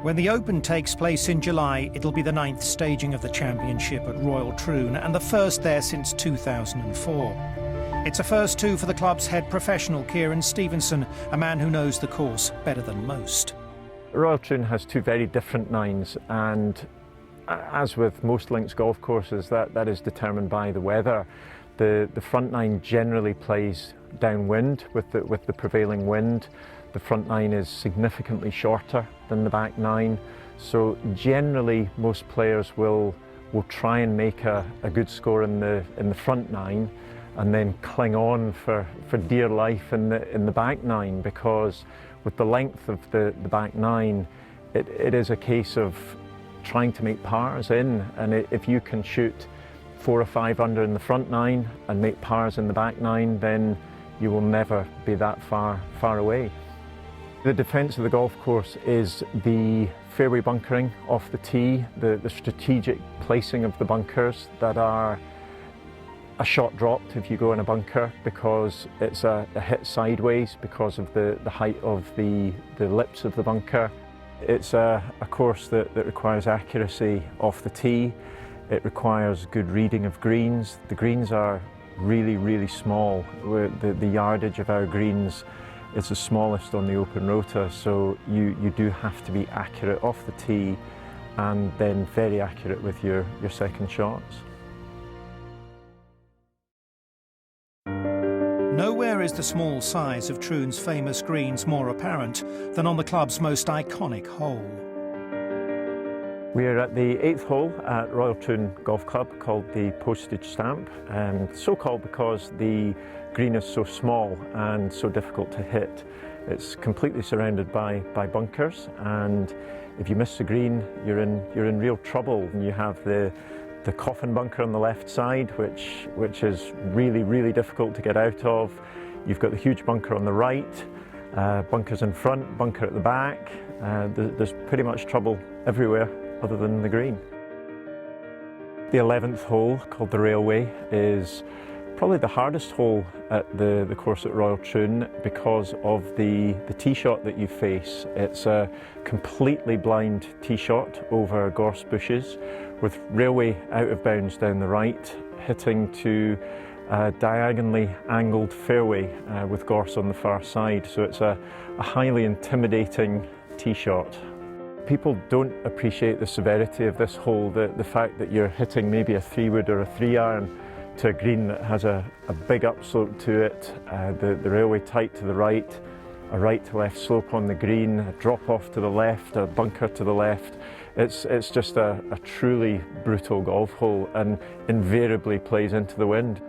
When the Open takes place in July, it'll be the 9th staging of the championship at Royal Troon and the first there since 2004. It's a first too for the club's head professional, Kieron Stevenson, a man who knows the course better than most. Royal Troon has two very different nines, and as with most links golf courses, that is determined by the weather. The front nine generally plays downwind with the prevailing wind. The front nine is significantly shorter than the back nine, so generally most players will try and make a good score in the front nine and then cling on for dear life in the back nine, because with the length of the back nine, it is a case of trying to make pars in, and if you can shoot 4 or 5 under in the front nine and make pars in the back nine, then you will never be that far away. The defence of the golf course is the fairway bunkering off the tee, the strategic placing of the bunkers that are a shot dropped if you go in a bunker, because it's a hit sideways because of the height of the lips of the bunker. It's a course that requires accuracy off the tee. It requires good reading of greens. The greens are really small. The yardage of our greens is the smallest on the open rota, so you do have to be accurate off the tee and then very accurate with your second shots. Nowhere is the small size of Troon's famous greens more apparent than on the club's most iconic hole. We're at the 8th hole at Royal Troon Golf Club, called the Postage Stamp, so called because the green is so small and so difficult to hit. It's completely surrounded by bunkers, and if you miss the green, you're in real trouble. And you have the coffin bunker on the left side, which is really difficult to get out of. You've got the huge bunker on the right, bunkers in front, bunker at the back. There's pretty much trouble everywhere other than the green. The 11th hole, called the Railway, is probably the hardest hole at the course at Royal Troon because of the tee shot that you face. It's a completely blind tee shot over gorse bushes, with Railway out of bounds down the right, hitting to a diagonally angled fairway with gorse on the far side. So it's a highly intimidating tee shot. People don't appreciate the severity of this hole, the fact that you're hitting maybe a 3-wood or a 3-iron to a green that has a big upslope to it, the Railway tight to the right, a right to left slope on the green, a drop off to the left, a bunker to the left. It's just a truly brutal golf hole, and invariably plays into the wind.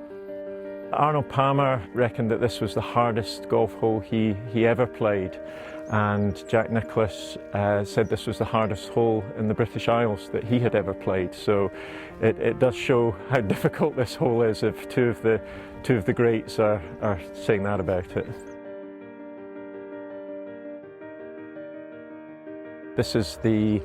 Arnold Palmer reckoned that this was the hardest golf hole he ever played, and Jack Nicklaus said this was the hardest hole in the British Isles that he had ever played. So it does show how difficult this hole is if two of the greats are saying that about it. This is the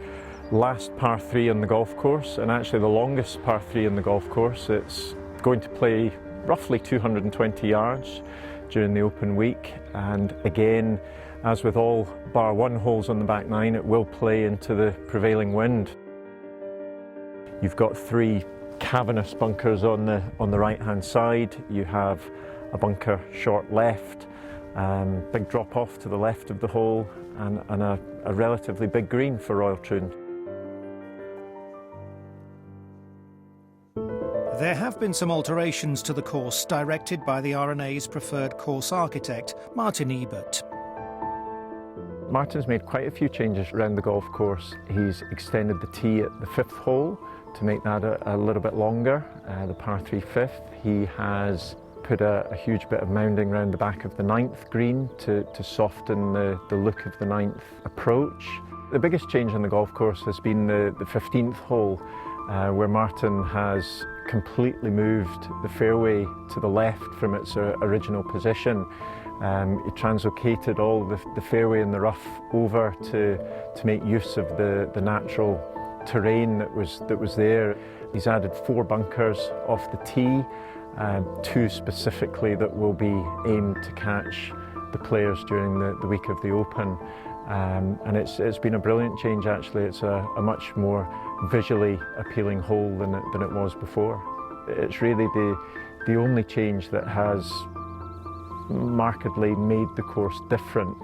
last par 3 on the golf course, and actually the longest par 3 in the golf course. It's going to play roughly 220 yards during the open week, and again, as with all bar 1 holes on the back nine, it will play into the prevailing wind. You've got 3 cavernous bunkers on the right hand side. You have a bunker short left, big drop off to the left of the hole, and a relatively big green for Royal Troon. There have been some alterations to the course directed by the R&A's preferred course architect, Martin Ebert. Martin's made quite a few changes around the golf course. He's extended the tee at the 5th hole to make that a little bit longer, the par 3 5th. He has put a huge bit of mounding around the back of the 9th green to soften the look of the 9th approach. The biggest change on the golf course has been the 15th hole, where Martin has completely moved the fairway to the left from its original position. He translocated all the fairway and the rough over to make use of the natural terrain that was there. He's added 4 bunkers off the tee, 2 specifically that will be aimed to catch the players during the week of the Open. And it's been a brilliant change actually. It's a much more visually appealing hole than it was before. It's really the only change that has markedly made the course different